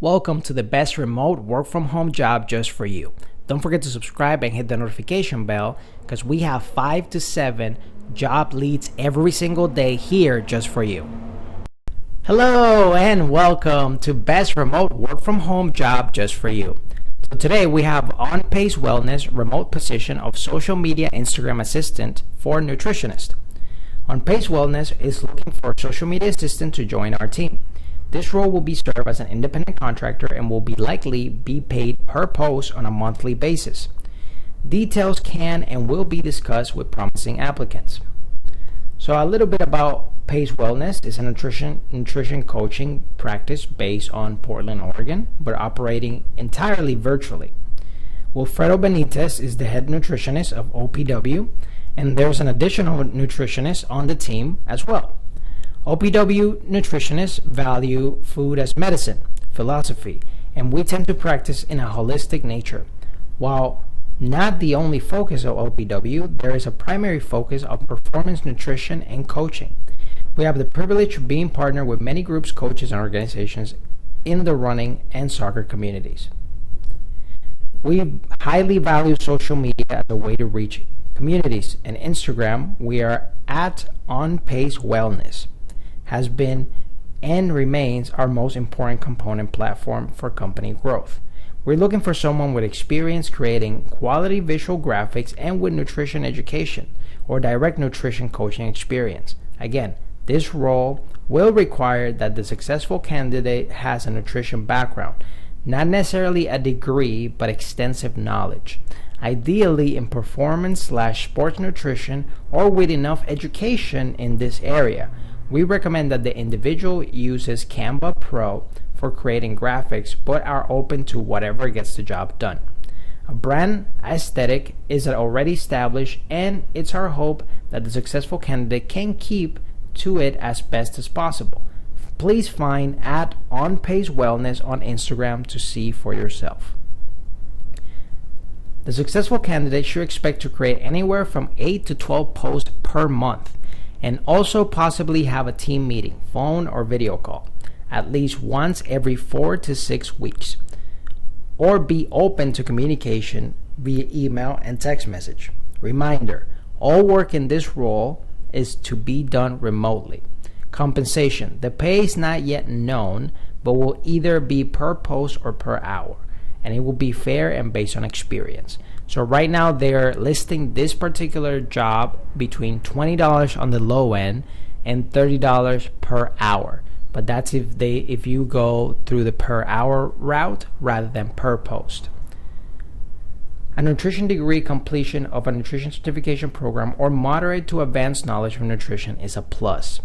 Welcome to the best remote work from home job just for you. Don't forget to subscribe and hit the notification bell because we have 5 to 7 job leads every single day here just for you. Hello and welcome to best remote work from home job just for you. So today we have on-pace wellness remote position of social media Instagram assistant for nutritionist. On-pace wellness is looking for a social media assistant to join our team. This role will be served as an independent contractor and will likely be paid per post on a monthly basis. Details can and will be discussed with promising applicants. So a little bit about Pace Wellness is a nutrition coaching practice based on Portland, Oregon, but operating entirely virtually. Wilfredo Benitez is the head nutritionist of OPW, and there's an additional nutritionist on the team as well. OPW nutritionists value food as medicine philosophy, and we tend to practice in a holistic nature. While not the only focus of OPW, there is a primary focus of performance nutrition and coaching. We have the privilege of being partnered with many groups, coaches, and organizations in the running and soccer communities. We highly value social media as a way to reach communities, and Instagram, we are at On Pace Wellness, has been and remains our most important component platform for company growth. We're looking for someone with experience creating quality visual graphics and with nutrition education or direct nutrition coaching experience. Again, this role will require that the successful candidate has a nutrition background, not necessarily a degree, but extensive knowledge. Ideally in performance/sports nutrition or with enough education in this area. We recommend that the individual uses Canva Pro for creating graphics, but are open to whatever gets the job done. A brand aesthetic is already established, and it's our hope that the successful candidate can keep to it as best as possible. Please find at On Pace Wellness on Instagram to see for yourself. The successful candidate should expect to create anywhere from 8 to 12 posts per month, and also possibly have a team meeting, phone or video call, at least once every 4 to 6 weeks, or be open to communication via email and text message. Reminder, all work in this role is to be done remotely. Compensation, the pay is not yet known, but will either be per post or per hour, and it will be fair and based on experience. So right now they're listing this particular job between $20 on the low end and $30 per hour. But that's if you go through the per hour route rather than per post. A nutrition degree completion of a nutrition certification program or moderate to advanced knowledge of nutrition is a plus.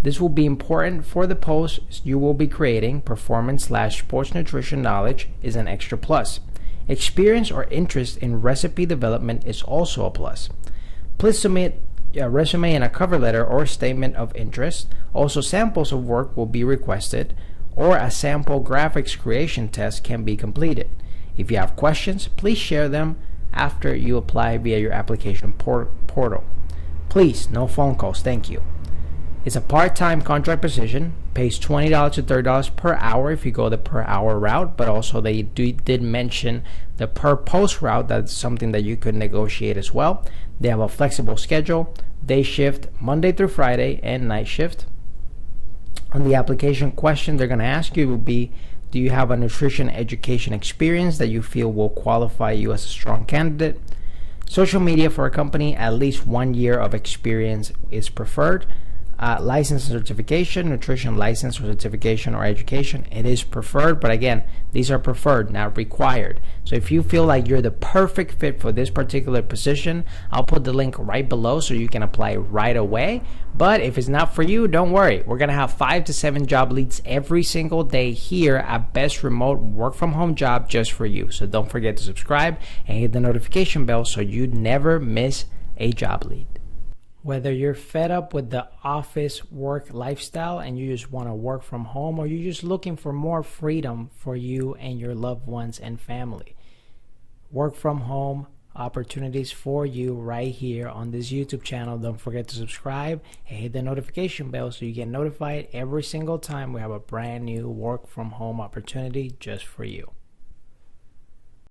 This will be important for the posts you will be creating. Performance/sports nutrition knowledge is an extra plus. Experience or interest in recipe development is also a plus. Please submit a resume and a cover letter or statement of interest. Also, samples of work will be requested, or a sample graphics creation test can be completed. If you have questions, please share them after you apply via your application portal. Please, no phone calls, thank you. It's a part-time contract position, pays $20 to $30 per hour if you go the per hour route, but also they did mention the per post route. That's something that you could negotiate as well. They have a flexible schedule, day shift, Monday through Friday, and night shift. On the application question they're going to ask you will be, do you have a nutrition education experience that you feel will qualify you as a strong candidate? Social media for a company, at least 1 year of experience is preferred. License and certification, nutrition license or certification or education, it is preferred, but again, these are preferred, not required. So if you feel like you're the perfect fit for this particular position, I'll put the link right below so you can apply right away. But if it's not for you, don't worry. We're going to have 5 to 7 job leads every single day here at Best Remote Work From Home Job just for you. So don't forget to subscribe and hit the notification bell so you never miss a job lead. Whether you're fed up with the office work lifestyle and you just want to work from home, or you're just looking for more freedom for you and your loved ones and family, work from home opportunities for you right here on this YouTube channel. Don't forget to subscribe and hit the notification bell so you get notified every single time we have a brand new work from home opportunity just for you.